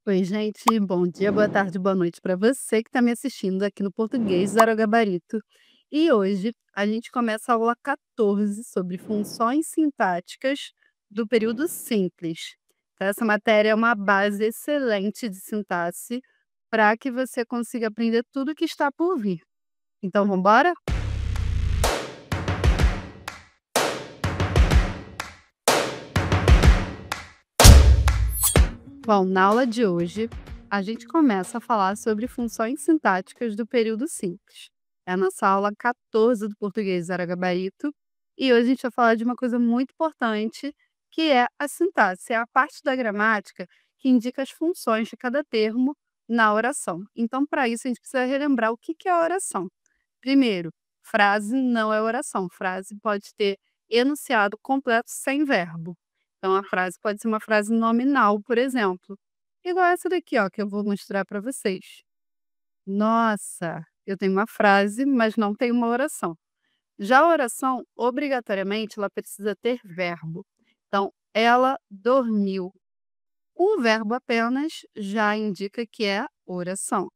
Oi, gente, bom dia, boa tarde, boa noite para você que está me assistindo aqui no Português Zero Gabarito. E hoje a gente começa a aula 14 sobre funções sintáticas do período simples. Então, essa matéria é uma base excelente de sintaxe para que você consiga aprender tudo que está por vir. Então, vamos embora? Bom, na aula de hoje, a gente começa a falar sobre funções sintáticas do período simples. É a nossa aula 14 do Português Zero Gabarito, e hoje a gente vai falar de uma coisa muito importante, que é a sintaxe, é a parte da gramática que indica as funções de cada termo na oração. Então, para isso, a gente precisa relembrar o que é a oração. Primeiro, frase não é oração. Frase pode ter enunciado completo sem verbo. Então, a frase pode ser uma frase nominal, por exemplo. Igual essa daqui, ó, que eu vou mostrar para vocês. Nossa, eu tenho uma frase, mas não tenho uma oração. Já a oração, obrigatoriamente, ela precisa ter verbo. Então, ela dormiu. O verbo apenas já indica que é oração.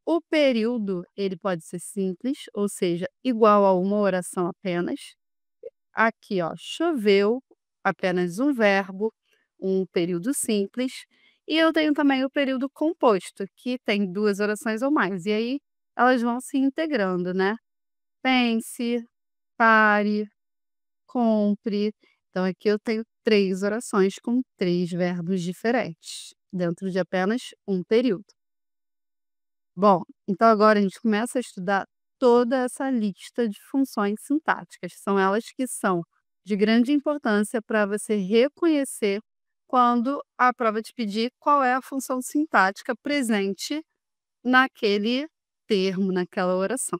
O período, ele pode ser simples, ou seja, igual a uma oração apenas. Aqui, ó, choveu, apenas um verbo, um período simples. E eu tenho também o período composto, que tem duas orações ou mais. E aí elas vão se integrando, né? Pense, pare, compre. Então aqui eu tenho três orações com três verbos diferentes, dentro de apenas um período. Bom, então agora a gente começa a estudar toda essa lista de funções sintáticas. São elas que são de grande importância para você reconhecer quando a prova te pedir qual é a função sintática presente naquele termo, naquela oração.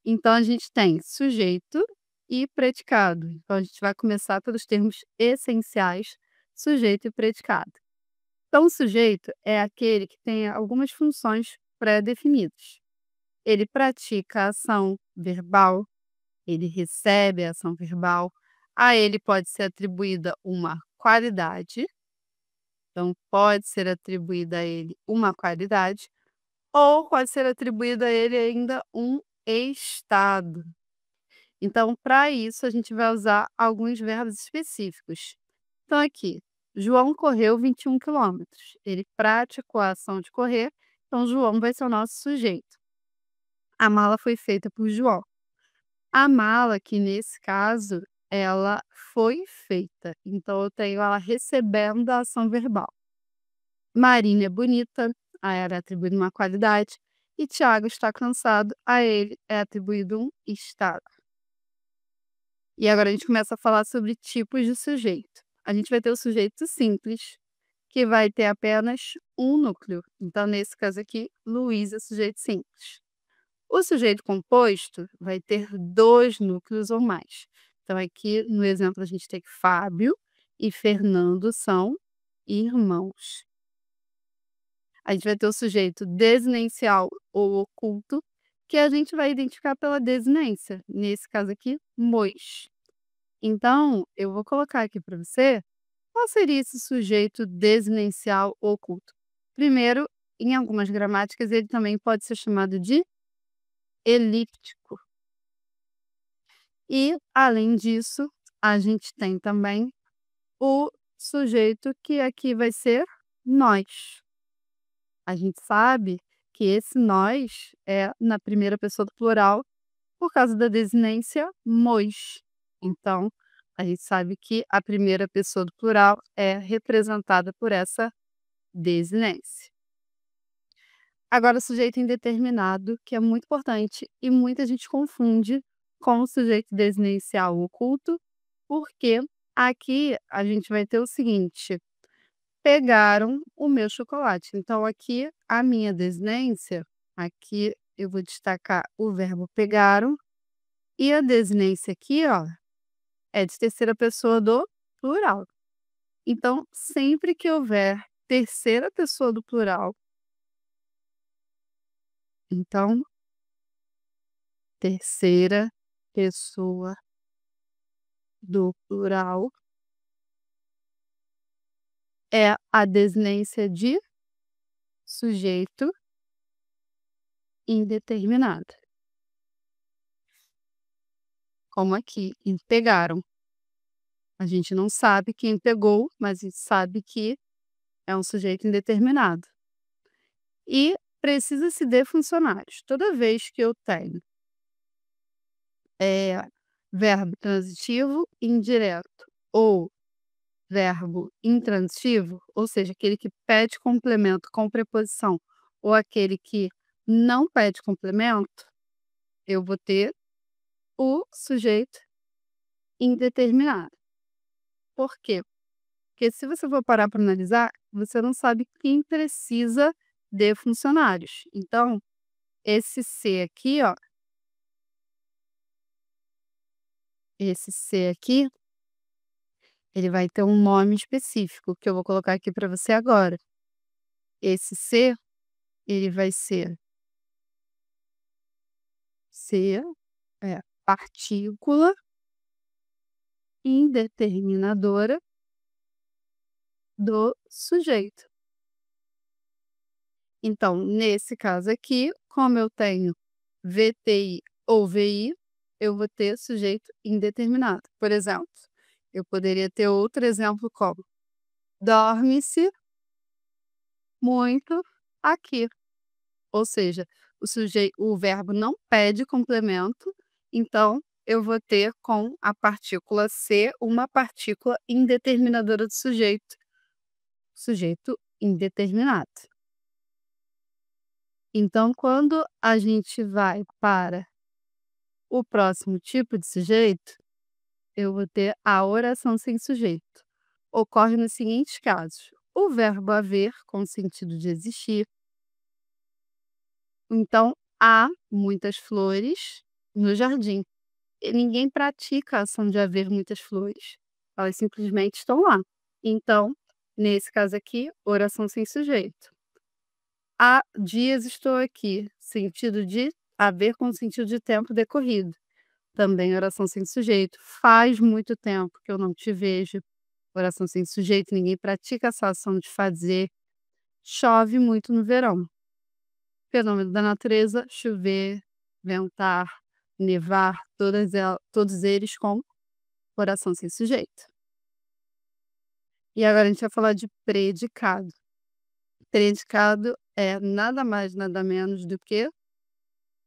Então a gente tem sujeito e predicado. Então a gente vai começar pelos termos essenciais, sujeito e predicado. Então, o sujeito é aquele que tem algumas funções pré-definidas. Ele pratica a ação verbal, ele recebe a ação verbal, a ele pode ser atribuída uma qualidade, então pode ser atribuída a ele uma qualidade, ou pode ser atribuída a ele ainda um estado. Então, para isso, a gente vai usar alguns verbos específicos. Então, aqui, João correu 21 quilômetros. Ele praticou a ação de correr, então João vai ser o nosso sujeito. A mala foi feita por João. A mala, que nesse caso, ela foi feita. Então, eu tenho ela recebendo a ação verbal. Marina é bonita, a ela é atribuído uma qualidade. E Tiago está cansado, a ele é atribuído um estado. E agora a gente começa a falar sobre tipos de sujeito. A gente vai ter o sujeito simples, que vai ter apenas um núcleo. Então, nesse caso aqui, Luiz é sujeito simples. O sujeito composto vai ter dois núcleos ou mais. Então, aqui no exemplo, a gente tem que Fábio e Fernando são irmãos. A gente vai ter o sujeito desinencial ou oculto, que a gente vai identificar pela desinência. Nesse caso aqui, Mois. Então, eu vou colocar aqui para você qual seria esse sujeito desinencial oculto. Primeiro, em algumas gramáticas, ele também pode ser chamado de elíptico. E, além disso, a gente tem também o sujeito que aqui vai ser nós. A gente sabe que esse nós é na primeira pessoa do plural por causa da desinência mos. Então, a gente sabe que a primeira pessoa do plural é representada por essa desinência. Agora, o sujeito indeterminado, que é muito importante e muita gente confunde com o sujeito desinencial oculto, porque aqui a gente vai ter o seguinte: pegaram o meu chocolate. Então, aqui a minha desinência, aqui eu vou destacar o verbo pegaram, e a desinência aqui, ó, é de terceira pessoa do plural. Então, sempre que houver terceira pessoa do plural, então, terceira pessoa do plural é a desinência de sujeito indeterminado, como aqui, pegaram. A gente não sabe quem pegou, mas a gente sabe que é um sujeito indeterminado. E precisa-se de funcionários. Toda vez que eu tenho verbo transitivo indireto ou verbo intransitivo, ou seja, aquele que pede complemento com preposição ou aquele que não pede complemento, eu vou ter o sujeito indeterminado. Por quê? Porque se você for parar para analisar, você não sabe quem precisa de funcionários. Então, esse C aqui, ó, esse C aqui, ele vai ter um nome específico que eu vou colocar aqui para você agora. Esse C, ele vai ser C, partícula indeterminadora do sujeito. Então, nesse caso aqui, como eu tenho VTI ou VI, eu vou ter sujeito indeterminado. Por exemplo, eu poderia ter outro exemplo como dorme-se muito aqui. Ou seja, o verbo não pede complemento, então eu vou ter com a partícula ser uma partícula indeterminadora do sujeito indeterminado. Então, quando a gente vai para o próximo tipo de sujeito, eu vou ter a oração sem sujeito. Ocorre nos seguintes casos: o verbo haver, com o sentido de existir. Então, há muitas flores no jardim. E ninguém pratica a ação de haver muitas flores. Elas simplesmente estão lá. Então, nesse caso aqui, oração sem sujeito. Há dias estou aqui, sentido de haver com sentido de tempo decorrido. Também oração sem sujeito. Faz muito tempo que eu não te vejo. Oração sem sujeito, ninguém pratica essa ação de fazer. Chove muito no verão. Fenômeno da natureza, chover, ventar, nevar, todos eles com oração sem sujeito. E agora a gente vai falar de predicado. Predicado é nada mais, nada menos do que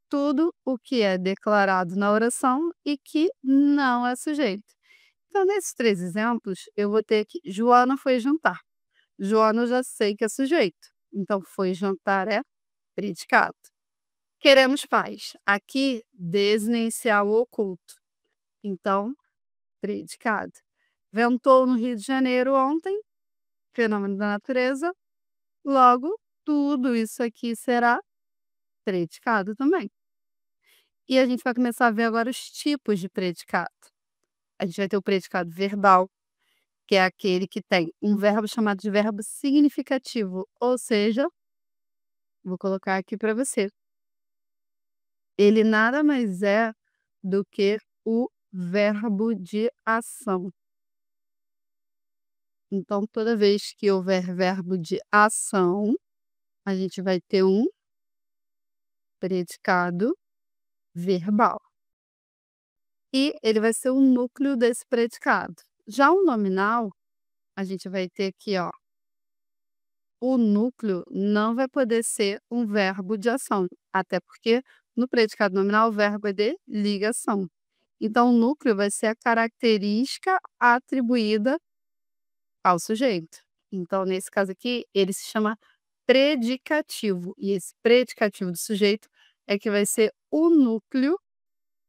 tudo o que é declarado na oração e que não é sujeito. Então, nesses 3 exemplos, eu vou ter que Joana foi jantar. Joana eu já sei que é sujeito. Então, foi jantar é predicado. Queremos paz. Aqui, desinicial oculto. Então, predicado. Ventou no Rio de Janeiro ontem, fenômeno da natureza. Logo, tudo isso aqui será predicado também. E a gente vai começar a ver agora os tipos de predicado. A gente vai ter o predicado verbal, que é aquele que tem um verbo chamado de verbo significativo, ou seja, vou colocar aqui para você. Ele nada mais é do que o verbo de ação. Então, toda vez que houver verbo de ação, a gente vai ter um predicado verbal. E ele vai ser o núcleo desse predicado. Já o nominal, a gente vai ter aqui, ó, o núcleo não vai poder ser um verbo de ação, até porque no predicado nominal o verbo é de ligação. Então, o núcleo vai ser a característica atribuída ao sujeito. Então, nesse caso aqui, ele se chama predicativo. E esse predicativo do sujeito é que vai ser o núcleo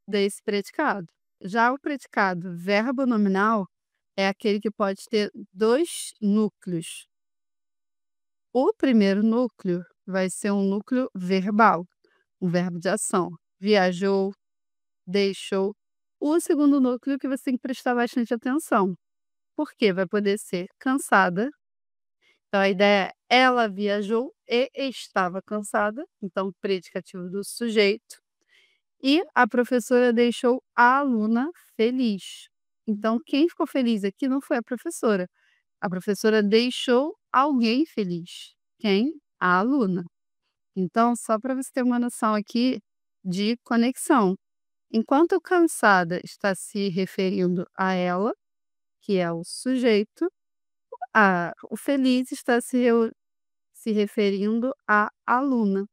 desse predicado. Já o predicado verbo nominal é aquele que pode ter 2 núcleos. O primeiro núcleo vai ser um núcleo verbal, um verbo de ação. Viajou, deixou. O segundo núcleo que você tem que prestar bastante atenção, porque vai poder ser cansada. Então, a ideia é ela viajou e estava cansada, então predicativo do sujeito. E a professora deixou a aluna feliz. Então, quem ficou feliz aqui não foi a professora, A professora deixou alguém feliz. Quem? A aluna. Então, só para você ter uma noção aqui de conexão. Enquanto cansada está se referindo a ela, que é o sujeito, o feliz está se referindo à aluna,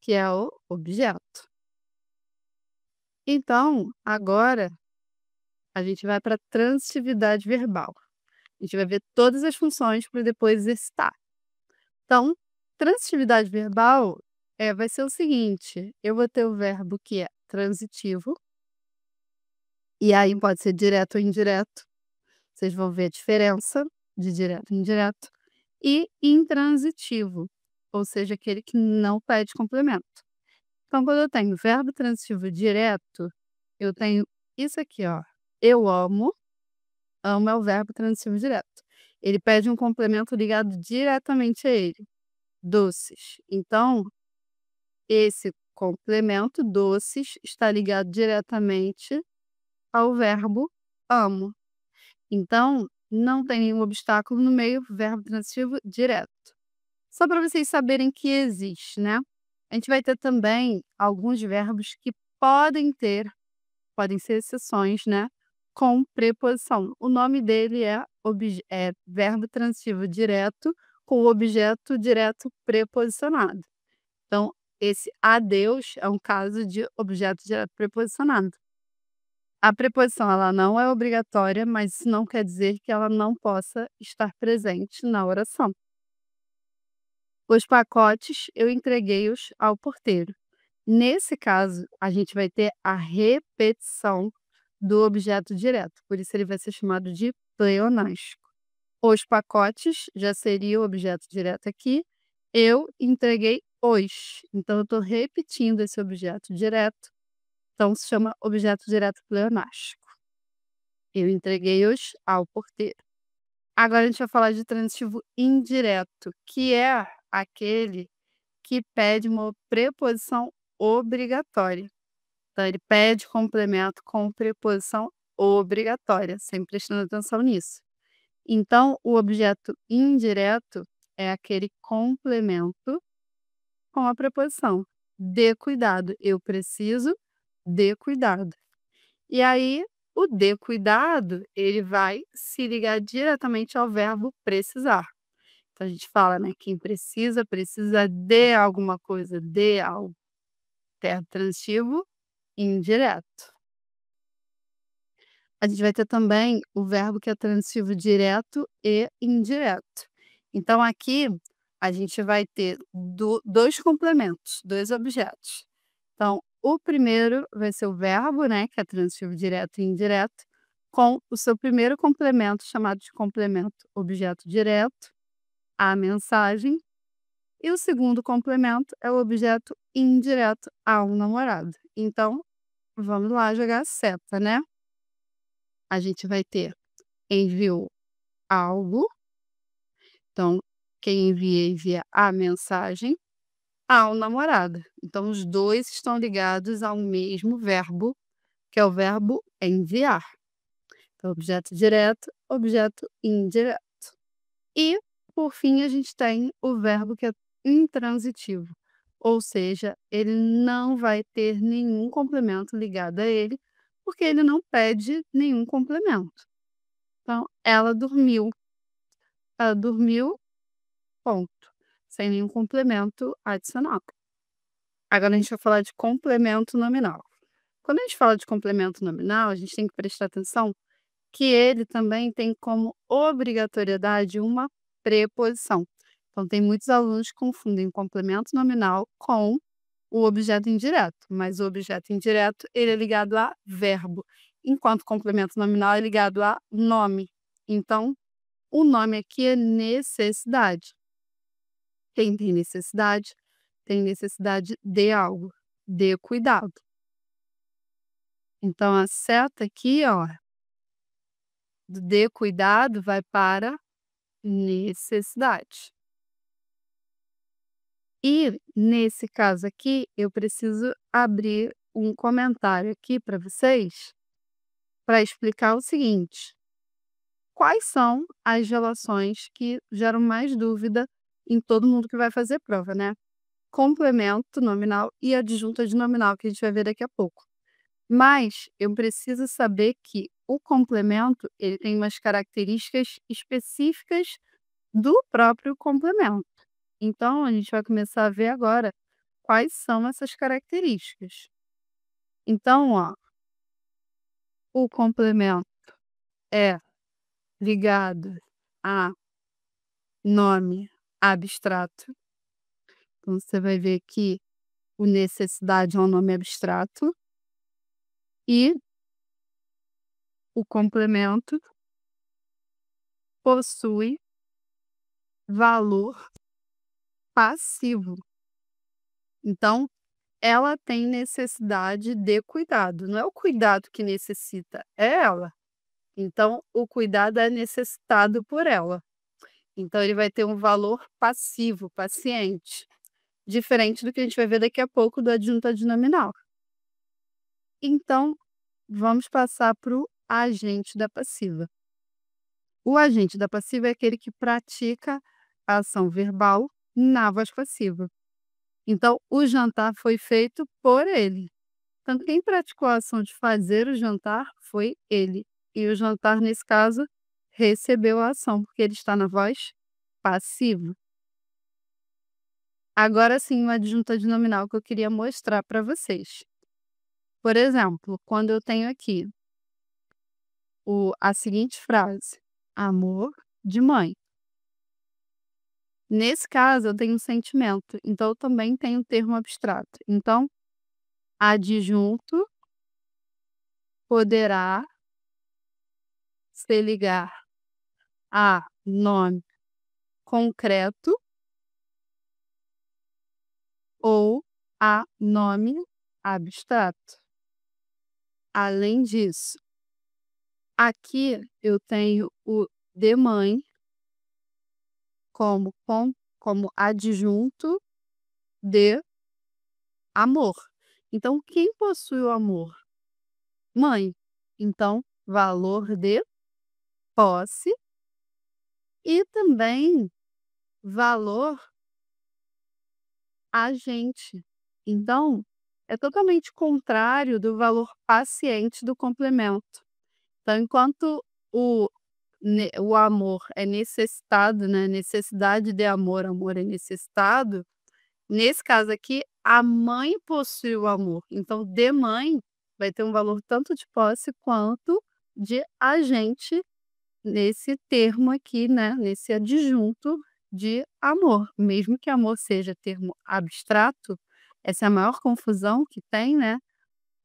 que é o objeto. Então, agora a gente vai para a transitividade verbal. A gente vai ver todas as funções para depois exercitar. Então, transitividade verbal vai ser o seguinte: eu vou ter o verbo que é transitivo, e aí pode ser direto ou indireto. Vocês vão ver a diferença de direto e indireto. E intransitivo, ou seja, aquele que não pede complemento. Então, quando eu tenho verbo transitivo direto, eu tenho isso aqui, ó. Eu amo. Amo é o verbo transitivo direto. Ele pede um complemento ligado diretamente a ele. Doces. Então, esse complemento, doces, está ligado diretamente ao verbo amo. Então, não tem nenhum obstáculo no meio, verbo transitivo direto. Só para vocês saberem que existe, né? A gente vai ter também alguns verbos que podem ser exceções, né? Com preposição. O nome dele é verbo transitivo direto com objeto direto preposicionado. Então, esse adeus é um caso de objeto direto preposicionado. A preposição ela não é obrigatória, mas isso não quer dizer que ela não possa estar presente na oração. Os pacotes eu entreguei-os ao porteiro. Nesse caso, a gente vai ter a repetição do objeto direto, por isso ele vai ser chamado de pleonástico. Os pacotes já seria o objeto direto aqui. Eu entreguei os. Então, eu estou repetindo esse objeto direto. Então, se chama objeto direto pleonástico. Eu entreguei-os ao porteiro. Agora a gente vai falar de transitivo indireto, que é aquele que pede uma preposição obrigatória. Então, ele pede complemento com preposição obrigatória, sempre prestando atenção nisso. Então, o objeto indireto é aquele complemento com a preposição. Dê cuidado. Eu preciso de cuidado. E aí, o de cuidado, ele vai se ligar diretamente ao verbo precisar. Então, a gente fala, né? Quem precisa, precisa de alguma coisa, de algo. Verbo transitivo indireto. A gente vai ter também o verbo que é transitivo direto e indireto. Então, aqui a gente vai ter dois complementos, dois objetos. Então, o primeiro vai ser o verbo, né, que é transitivo direto e indireto, com o seu primeiro complemento, chamado de complemento objeto direto, a mensagem. E o segundo complemento é o objeto indireto ao namorado. Então, vamos lá jogar a seta, né? A gente vai ter enviou algo, então quem envia a mensagem ao namorado. Então os dois estão ligados ao mesmo verbo, que é o verbo enviar. Então objeto direto, objeto indireto. E, por fim, a gente tem o verbo que é intransitivo, ou seja, ele não vai ter nenhum complemento ligado a ele, porque ele não pede nenhum complemento. Então, ela dormiu, ponto, sem nenhum complemento adicional. Agora a gente vai falar de complemento nominal. Quando a gente fala de complemento nominal, a gente tem que prestar atenção que ele também tem como obrigatoriedade uma preposição. Então, tem muitos alunos que confundem complemento nominal com o objeto indireto, mas o objeto indireto ele é ligado a verbo, enquanto o complemento nominal é ligado a nome. Então, o nome aqui é necessidade. Quem tem necessidade de algo, de cuidado. Então, a seta aqui, ó, do de cuidado vai para necessidade. E, nesse caso aqui, eu preciso abrir um comentário aqui para vocês, para explicar o seguinte: quais são as relações que geram mais dúvida em todo mundo que vai fazer prova, né? Complemento nominal e adjunta de nominal, que a gente vai ver daqui a pouco. Mas eu preciso saber que o complemento, ele tem umas características específicas do próprio complemento. Então, a gente vai começar a ver agora quais são essas características. Então, ó, o complemento é ligado a nome abstrato. Então, você vai ver que o necessidade é um nome abstrato e o complemento possui valor passivo. Então, ela tem necessidade de cuidado. Não é o cuidado que necessita, é ela. Então, o cuidado é necessitado por ela. Então, ele vai ter um valor passivo, paciente, diferente do que a gente vai ver daqui a pouco do adjunto adnominal. Então, vamos passar para o agente da passiva. O agente da passiva é aquele que pratica a ação verbal na voz passiva. Então, o jantar foi feito por ele. Então, quem praticou a ação de fazer o jantar foi ele. E o jantar, nesse caso, recebeu a ação, porque ele está na voz passiva. Agora sim, uma adjunta adnominal que eu queria mostrar para vocês. Por exemplo, quando eu tenho aqui a seguinte frase: amor de mãe. Nesse caso, eu tenho um sentimento, então eu também tenho um termo abstrato. Então, adjunto poderá se ligar a nome concreto ou a nome abstrato. Além disso, aqui eu tenho o de mãe como adjunto de amor. Então, quem possui o amor? Mãe. Então, valor de posse e também valor agente. Então, é totalmente contrário do valor paciente do complemento. Então, enquanto o amor é necessitado, né, necessidade de amor, amor é necessitado, nesse caso aqui, a mãe possui o amor. Então, de mãe vai ter um valor tanto de posse quanto de agente nesse termo aqui, né, nesse adjunto de amor. Mesmo que amor seja termo abstrato, essa é a maior confusão que tem, né,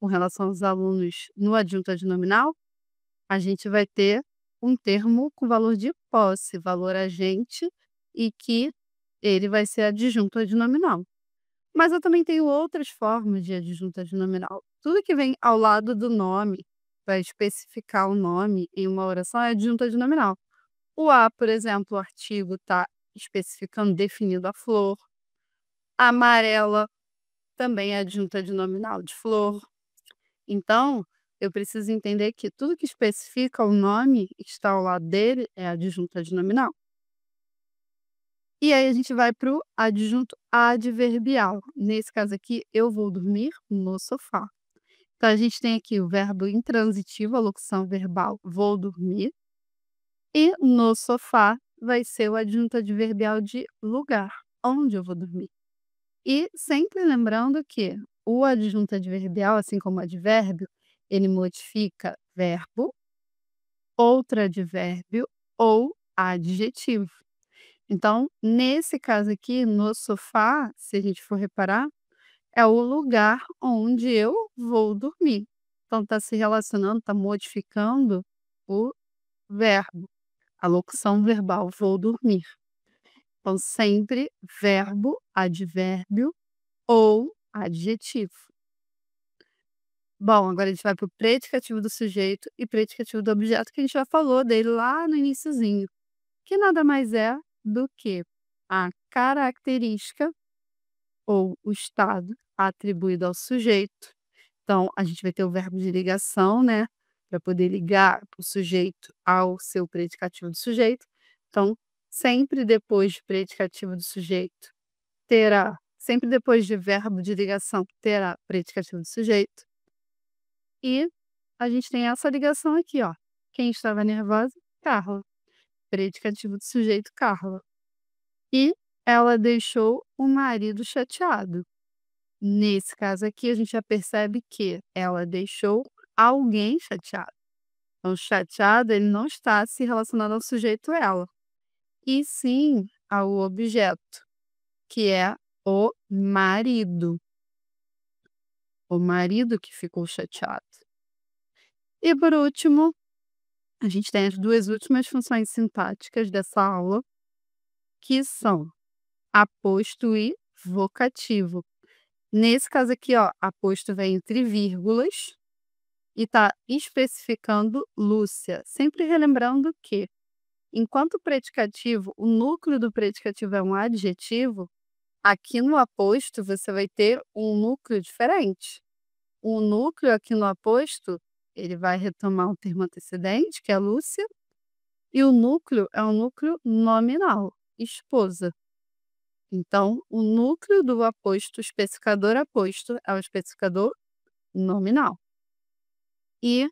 com relação aos alunos no adjunto adnominal, a gente vai ter um termo com valor de posse, valor agente, e que ele vai ser adjunto adnominal. Mas eu também tenho outras formas de adjunto adnominal. Tudo que vem ao lado do nome, para especificar o nome em uma oração, é adjunto adnominal. O a, por exemplo, o artigo está especificando, definindo a flor. A amarela também é adjunto adnominal de flor. Então, eu preciso entender que tudo que especifica o nome está ao lado dele é adjunto adnominal. E aí a gente vai para o adjunto adverbial. Nesse caso aqui, eu vou dormir no sofá. Então, a gente tem aqui o verbo intransitivo, a locução verbal vou dormir. E no sofá vai ser o adjunto adverbial de lugar, onde eu vou dormir. E sempre lembrando que o adjunto adverbial, assim como o advérbio, ele modifica verbo, outro advérbio ou adjetivo. Então, nesse caso aqui, no sofá, se a gente for reparar, é o lugar onde eu vou dormir. Então, está se relacionando, está modificando o verbo, a locução verbal, vou dormir. Então, sempre verbo, advérbio ou adjetivo. Bom, agora a gente vai para o predicativo do sujeito e predicativo do objeto, que a gente já falou dele lá no iniciozinho, que nada mais é do que a característica ou o estado atribuído ao sujeito. Então, a gente vai ter o verbo de ligação, né? para poder ligar o sujeito ao seu predicativo do sujeito. Então, sempre depois de predicativo do sujeito, terá sempre depois de verbo de ligação, terá predicativo do sujeito. E a gente tem essa ligação aqui, ó. Quem estava nervosa? Carla. Predicativo do sujeito, Carla. E ela deixou o marido chateado. Nesse caso aqui, a gente já percebe que ela deixou alguém chateado. Então, chateado, ele não está se relacionando ao sujeito ela, e sim ao objeto, que é o marido. O marido que ficou chateado. E por último, a gente tem as duas últimas funções sintáticas dessa aula, que são aposto e vocativo. Nesse caso aqui, ó, aposto vem entre vírgulas e está especificando Lúcia. Sempre relembrando que, enquanto o predicativo, o núcleo do predicativo é um adjetivo, aqui no aposto você vai ter um núcleo diferente. O núcleo aqui no aposto, ele vai retomar o termo antecedente, que é Lúcia, e o núcleo é um núcleo nominal, esposa. Então, o núcleo do aposto, o especificador aposto, é o especificador nominal. E,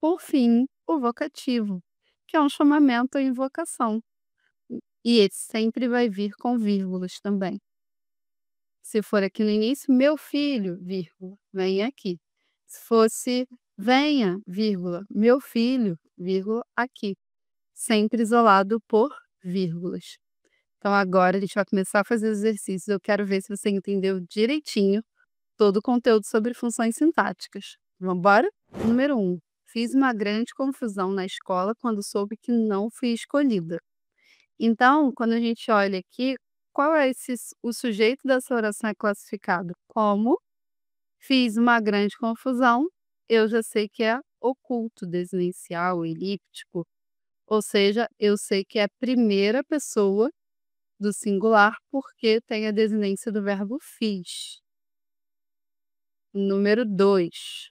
por fim, o vocativo, que é um chamamento ou invocação. E esse sempre vai vir com vírgulas também. Se for aqui no início, meu filho, vírgula, vem aqui. Se fosse venha, vírgula, meu filho, vírgula, aqui. Sempre isolado por vírgulas. Então agora a gente vai começar a fazer os exercícios. Eu quero ver se você entendeu direitinho todo o conteúdo sobre funções sintáticas. Vamos embora? Número 1. Fiz uma grande confusão na escola quando soube que não fui escolhida. Então, quando a gente olha aqui, qual é o sujeito dessa oração é classificado como fiz uma grande confusão, eu já sei que é oculto, desinicial, elíptico, ou seja, eu sei que é a primeira pessoa do singular porque tem a desinência do verbo fiz. Número 2.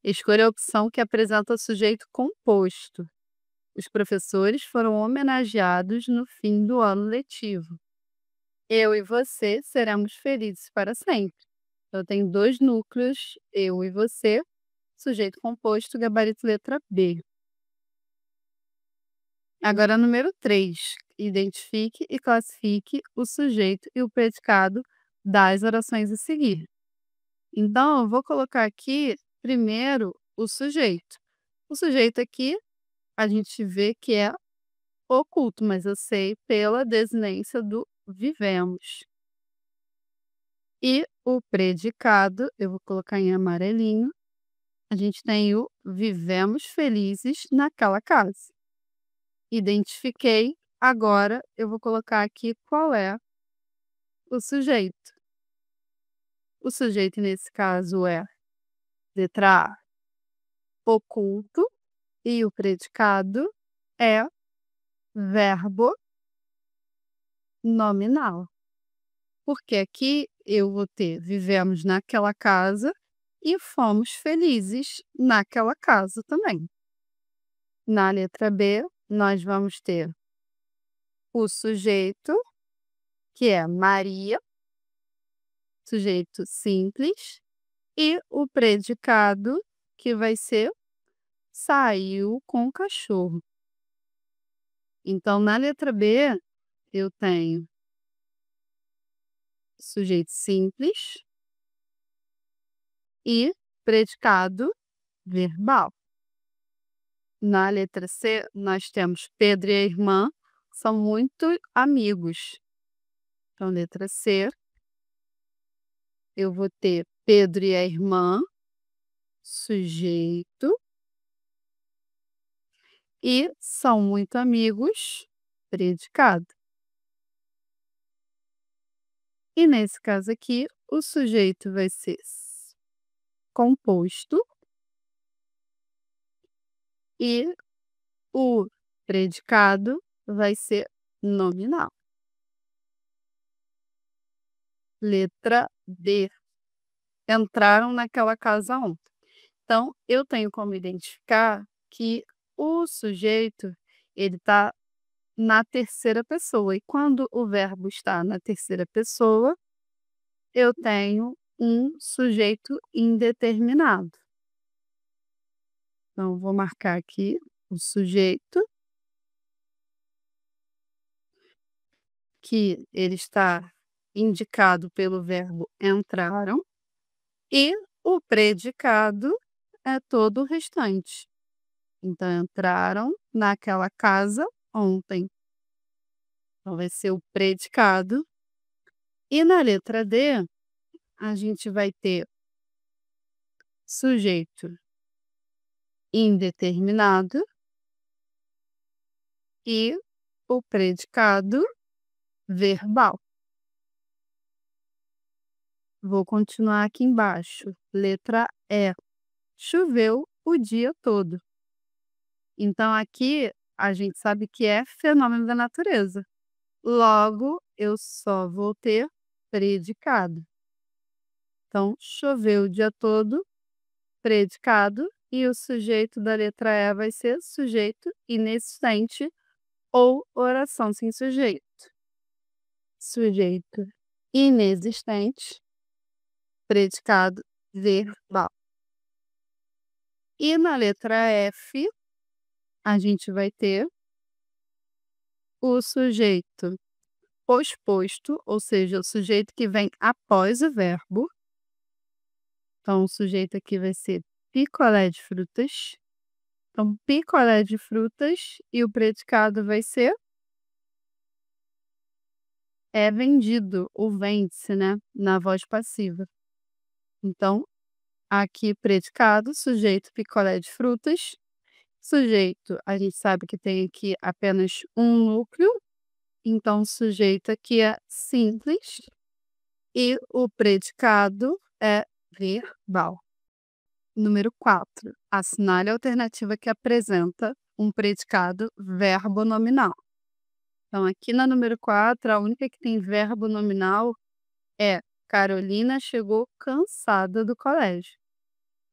Escolha a opção que apresenta o sujeito composto. Os professores foram homenageados no fim do ano letivo. Eu e você seremos felizes para sempre. Eu tenho dois núcleos, eu e você, sujeito composto, gabarito letra B. Agora, número 3. Identifique e classifique o sujeito e o predicado das orações a seguir. Então, eu vou colocar aqui, primeiro, o sujeito. O sujeito aqui, a gente vê que é oculto, mas eu sei pela desinência do vivemos. E o predicado, eu vou colocar em amarelinho, a gente tem o vivemos felizes naquela casa. Identifiquei, agora eu vou colocar aqui qual é o sujeito. O sujeito, nesse caso, é letra A, oculto, e o predicado é verbo nominal. Porque aqui eu vou ter vivemos naquela casa e fomos felizes naquela casa também. Na letra B, nós vamos ter o sujeito, que é Maria, sujeito simples, e o predicado, que vai ser saiu com o cachorro. Então, na letra B, eu tenho sujeito simples e predicado verbal. Na letra C, nós temos Pedro e a irmã, são muito amigos. Então, letra C, eu vou ter Pedro e a irmã, sujeito, e são muito amigos, predicado. E nesse caso aqui, o sujeito vai ser composto e o predicado vai ser nominal. Letra D. Entraram naquela casa ontem. Então, eu tenho como identificar que o sujeito, ele está na terceira pessoa, e quando o verbo está na terceira pessoa, eu tenho um sujeito indeterminado. Então, vou marcar aqui o sujeito, que ele está indicado pelo verbo entraram, e o predicado é todo o restante. Então, entraram naquela casa ontem. Então, vai ser o predicado. E na letra D, a gente vai ter sujeito indeterminado e o predicado verbal. Vou continuar aqui embaixo. Letra E. Choveu o dia todo. Então, aqui a gente sabe que é fenômeno da natureza. Logo, eu só vou ter predicado. Então, choveu o dia todo, predicado, e o sujeito da letra E vai ser sujeito inexistente ou oração sem sujeito. Sujeito inexistente, predicado verbal. E na letra F, a gente vai ter o sujeito posposto, ou seja, o sujeito que vem após o verbo. Então, o sujeito aqui vai ser picolé de frutas. Então, picolé de frutas e o predicado vai ser é vendido ou vende-se, né, na voz passiva. Então, aqui predicado, sujeito picolé de frutas. Sujeito, a gente sabe que tem aqui apenas um núcleo, então o sujeito aqui é simples e o predicado é verbal. Número 4. Assinale a alternativa que apresenta um predicado verbo nominal. Então, aqui na número 4, a única que tem verbo nominal é Carolina chegou cansada do colégio.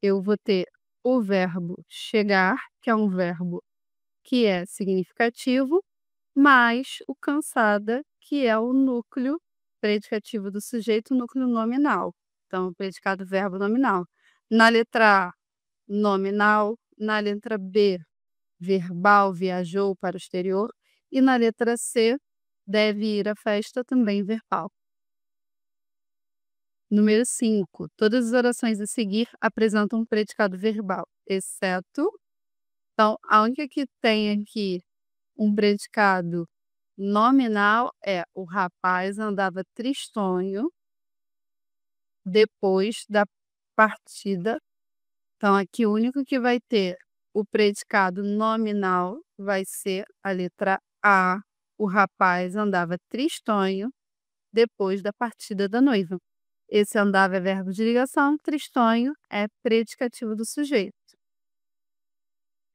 Eu vou ter o verbo chegar, que é um verbo que é significativo, mais o cansada, que é o núcleo predicativo do sujeito, o núcleo nominal. Então, o predicado verbo nominal. Na letra A, nominal. Na letra B, verbal, viajou para o exterior. E na letra C, deve ir à festa, também verbal. Número 5. Todas as orações a seguir apresentam um predicado verbal, exceto. Então, a única que tem aqui um predicado nominal é o rapaz andava tristonho depois da partida. Então, aqui o único que vai ter o predicado nominal vai ser a letra A. O rapaz andava tristonho depois da partida da noiva. Esse andava é verbo de ligação, tristonho é predicativo do sujeito.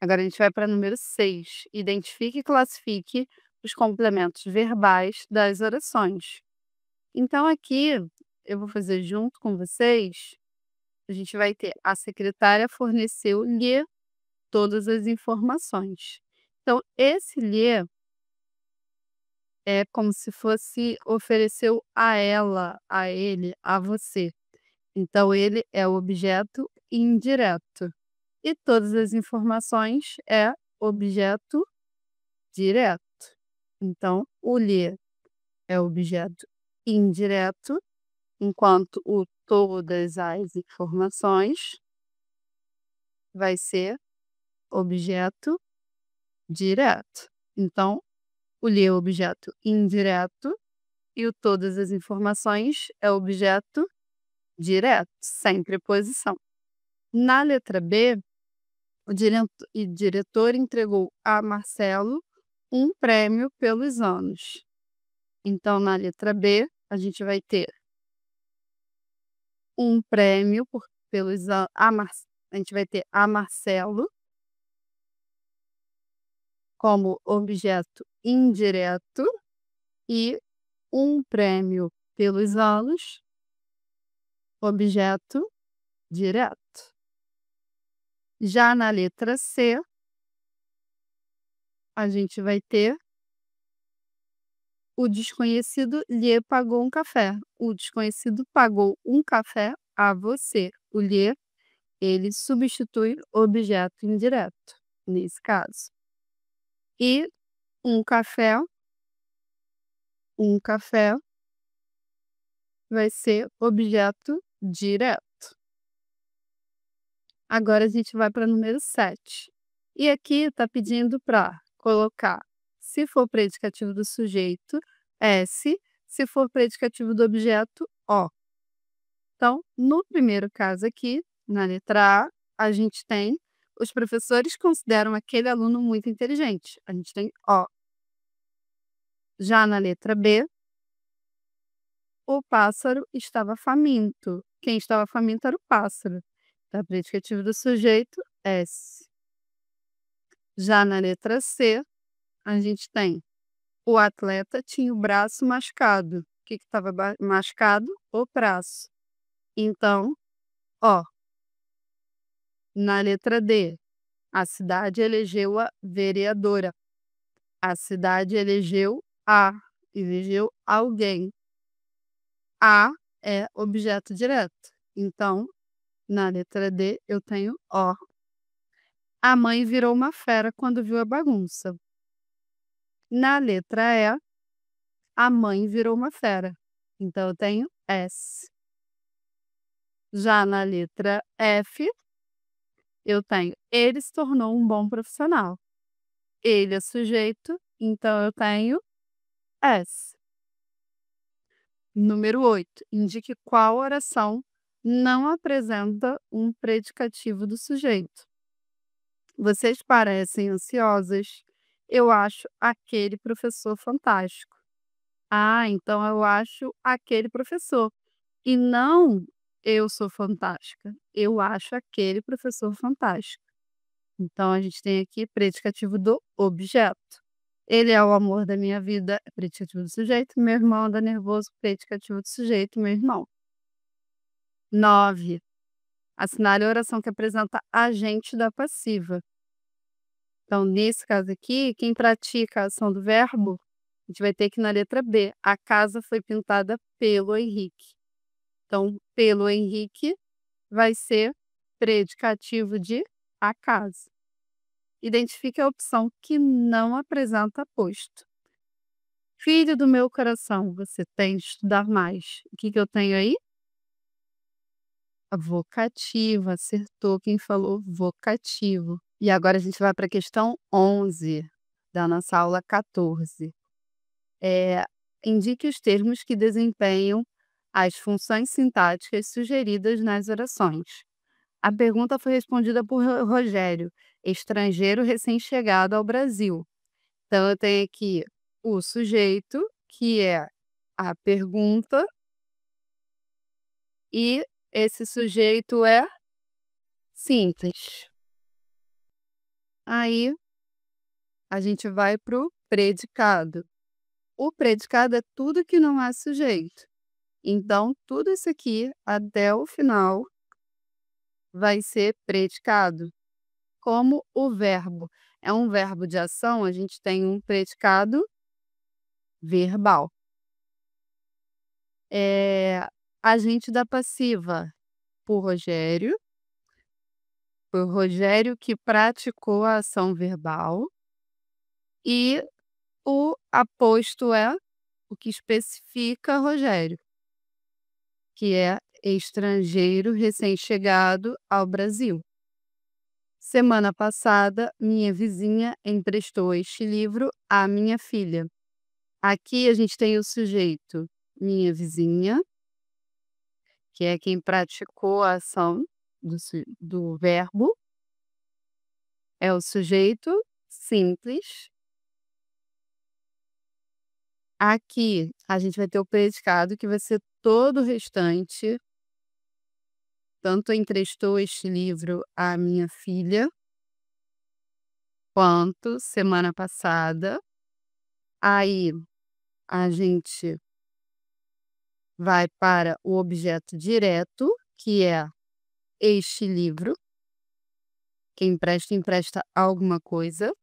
Agora a gente vai para o número 6. Identifique e classifique os complementos verbais das orações. Então, aqui eu vou fazer junto com vocês. A gente vai ter a secretária forneceu-lhe todas as informações. Então, esse lhe é como se fosse ofereceu a ela, a ele, a você. Então, ele é o objeto indireto. E todas as informações é objeto direto. Então, o lhe é objeto indireto, enquanto o todas as informações vai ser objeto direto. Então, o lhe é objeto indireto e o todas as informações é objeto direto, sem preposição. Na letra B, o diretor entregou a Marcelo um prêmio pelos anos. Então, na letra B, a gente vai ter um prêmio pelos anos. A gente vai ter a Marcelo como objeto indireto e um prêmio pelos anos, objeto direto. Já na letra C, a gente vai ter o desconhecido lhe pagou um café. O desconhecido pagou um café a você. O lhe, ele substitui objeto indireto, nesse caso. E um café vai ser objeto direto. Agora a gente vai para o número 7. E aqui está pedindo para colocar, se for predicativo do sujeito, S, se for predicativo do objeto, O. Então, no primeiro caso aqui, na letra A, a gente tem os professores consideram aquele aluno muito inteligente. A gente tem O. Já na letra B, o pássaro estava faminto. Quem estava faminto era o pássaro. Então, predicativo do sujeito, S. Já na letra C, a gente tem o atleta tinha o braço machucado. O que estava machucado? O braço. Então, ó, na letra D, a cidade elegeu a vereadora. A cidade elegeu alguém. A é objeto direto. Então, na letra D, eu tenho O. A mãe virou uma fera quando viu a bagunça. Na letra E, a mãe virou uma fera. Então, eu tenho S. Já na letra F, eu tenho ele se tornou um bom profissional. Ele é sujeito, então eu tenho S. Número 8. Indique qual oração não apresenta um predicativo do sujeito. Vocês parecem ansiosas. Eu acho aquele professor fantástico. Ah, então eu acho aquele professor. E não eu sou fantástica. Eu acho aquele professor fantástico. Então a gente tem aqui predicativo do objeto. Ele é o amor da minha vida, é predicativo do sujeito. Meu irmão anda nervoso, predicativo do sujeito, meu irmão. 9. Assinale a oração que apresenta agente da passiva. Então, nesse caso aqui, quem pratica a ação do verbo, a gente vai ter que na letra B. A casa foi pintada pelo Henrique. Então, pelo Henrique vai ser predicativo de a casa. Identifique a opção que não apresenta posto. Filho do meu coração, você tem de estudar mais. O que eu tenho aí? A vocativa, acertou quem falou vocativo. E agora a gente vai para a questão 11 da nossa aula 14. Indique os termos que desempenham as funções sintáticas sugeridas nas orações. A pergunta foi respondida por Rogério, estrangeiro recém-chegado ao Brasil. Então, eu tenho aqui o sujeito, que é a pergunta, e esse sujeito é simples. Aí, a gente vai para o predicado. O predicado é tudo que não é sujeito. Então, tudo isso aqui, até o final, vai ser predicado. Como o verbo é um verbo de ação, a gente tem um predicado verbal. Agente da passiva, por Rogério. Foi o Rogério que praticou a ação verbal. E o aposto é o que especifica Rogério, que é estrangeiro recém-chegado ao Brasil. Semana passada, minha vizinha emprestou este livro à minha filha. Aqui a gente tem o sujeito, minha vizinha, que é quem praticou a ação do verbo, é o sujeito simples. Aqui a gente vai ter o predicado, que vai ser todo o restante, tanto emprestou este livro à minha filha, quanto semana passada. Aí a gente vai para o objeto direto, que é este livro. Quem empresta, empresta alguma coisa.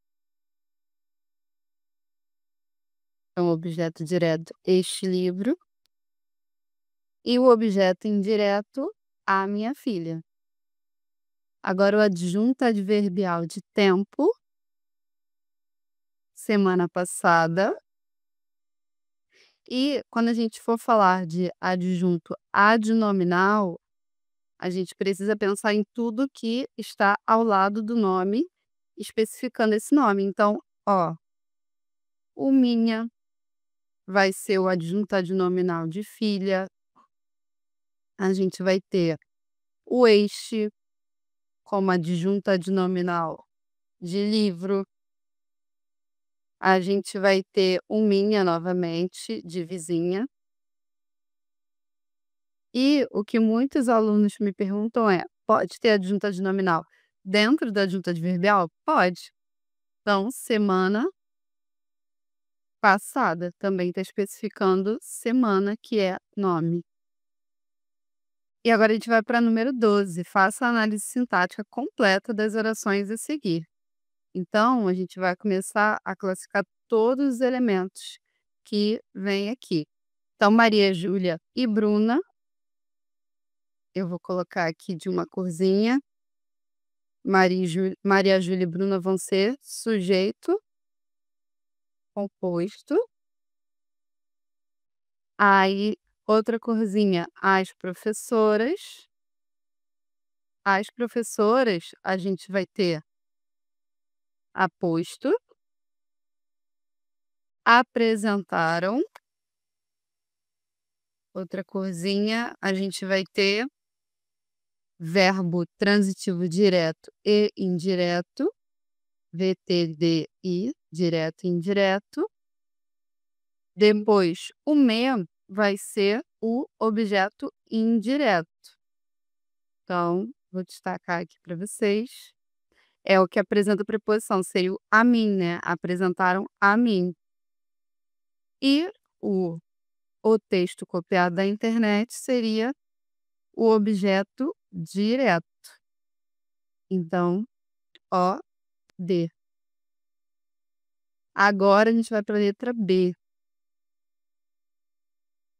É um objeto direto, este livro. E o objeto indireto, a minha filha. Agora o adjunto adverbial de tempo, semana passada. E quando a gente for falar de adjunto adnominal, a gente precisa pensar em tudo que está ao lado do nome, especificando esse nome. Então, ó, o minha vai ser o adjunto adnominal de filha. A gente vai ter o este como adjunto adnominal de livro. A gente vai ter o minha novamente, de vizinha. E o que muitos alunos me perguntam é: pode ter adjunto adnominal dentro da adjunto adverbial? Pode. Então, semana passada também está especificando semana, que é nome. E agora a gente vai para número 12. Faça a análise sintática completa das orações a seguir. Então, a gente vai começar a classificar todos os elementos que vêm aqui. Então, Maria, Júlia e Bruna, eu vou colocar aqui de uma corzinha. Maria, Júlia e Bruna vão ser sujeito composto. Aí, outra corzinha, as professoras. As professoras, a gente vai ter aposto. Apresentaram. Outra corzinha, a gente vai ter verbo transitivo direto e indireto. VTDI, direto e indireto. Depois, o me vai ser o objeto indireto. Então, vou destacar aqui para vocês. É o que apresenta a preposição, seria o a mim, né? Apresentaram a mim. E o texto copiado da internet seria o objeto direto. Então, O, D. Agora a gente vai para a letra B.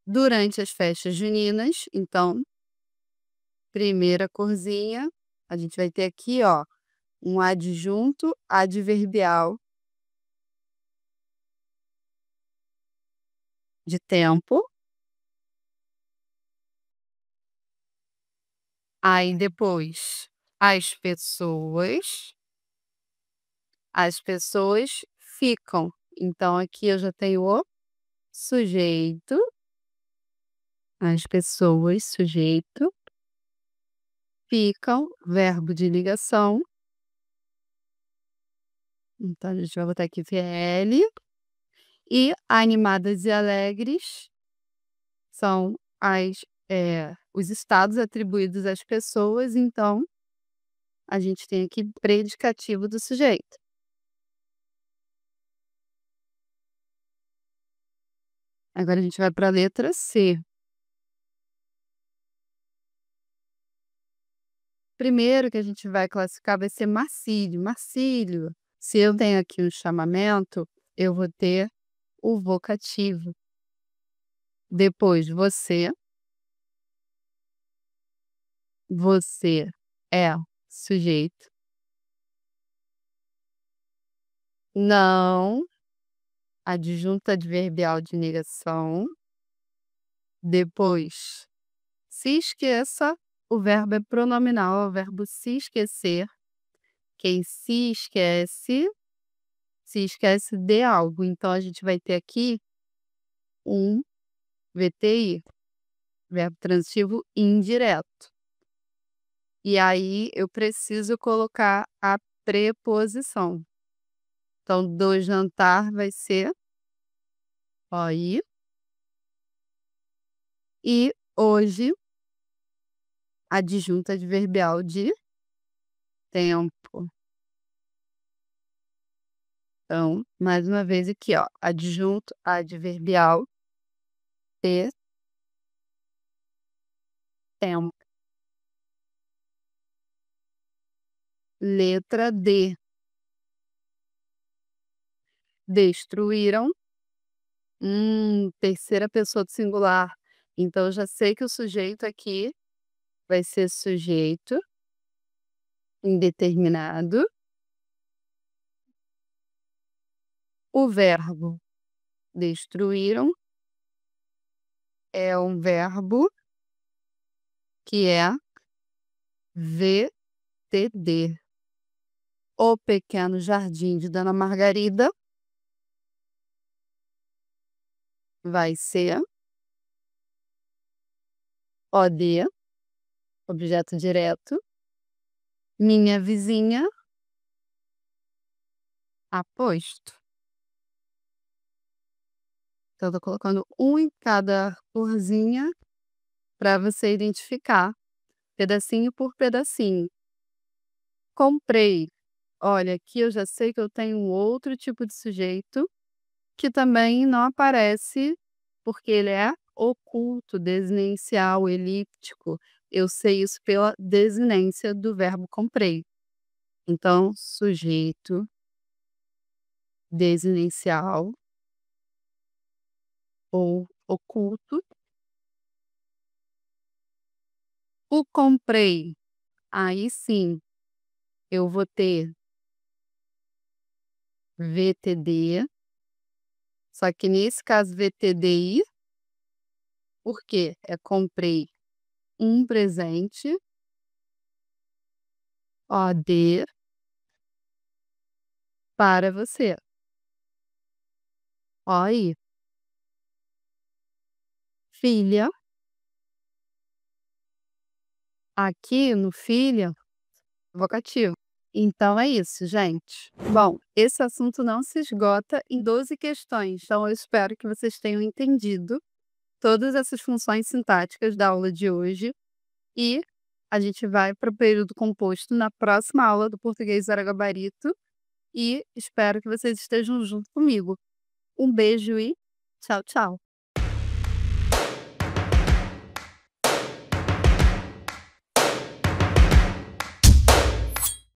Durante as festas juninas, então, primeira corzinha, a gente vai ter aqui, ó, um adjunto adverbial de tempo. Aí depois, as pessoas ficam. Então aqui eu já tenho o sujeito, as pessoas, sujeito, ficam, verbo de ligação. Então a gente vai botar aqui VL. E animadas e alegres são os estados atribuídos às pessoas, então a gente tem aqui predicativo do sujeito. Agora a gente vai para a letra C. Primeiro que a gente vai classificar vai ser Marcílio. Marcílio, se eu tenho aqui um chamamento, eu vou ter o vocativo. Depois, você é sujeito. Não, adjunto adverbial de negação. Depois, se esqueça, o verbo é pronominal, é o verbo se esquecer. Quem se esquece de algo. Então, a gente vai ter aqui um VTI, verbo transitivo indireto. E aí, eu preciso colocar a preposição. Então, do jantar vai ser OI. E hoje, adjunto adverbial de tempo. Então, mais uma vez aqui, ó, adjunto adverbial de tempo. Letra D, destruíram. Terceira pessoa do singular. Então eu já sei que o sujeito aqui vai ser sujeito indeterminado. O verbo destruíram é um verbo que é VTD. O Pequeno Jardim de Dona Margarida vai ser OD, objeto direto. Minha vizinha, aposto. Então, eu tô colocando um em cada corzinha para você identificar, pedacinho por pedacinho. Comprei. Olha, aqui eu já sei que eu tenho um outro tipo de sujeito que também não aparece, porque ele é oculto, desinencial, elíptico. Eu sei isso pela desinência do verbo comprei. Então, sujeito desinencial ou oculto. O comprei, aí sim eu vou ter VTD, só que nesse caso VTDI, porque é comprei um presente, OD, para você. Ó aí, filha, aqui no filha, vocativo. Então é isso, gente. Bom, esse assunto não se esgota em 12 questões, então eu espero que vocês tenham entendido todas essas funções sintáticas da aula de hoje e a gente vai para o período composto na próxima aula do Português Zero Gabarito e espero que vocês estejam junto comigo. Um beijo e tchau, tchau.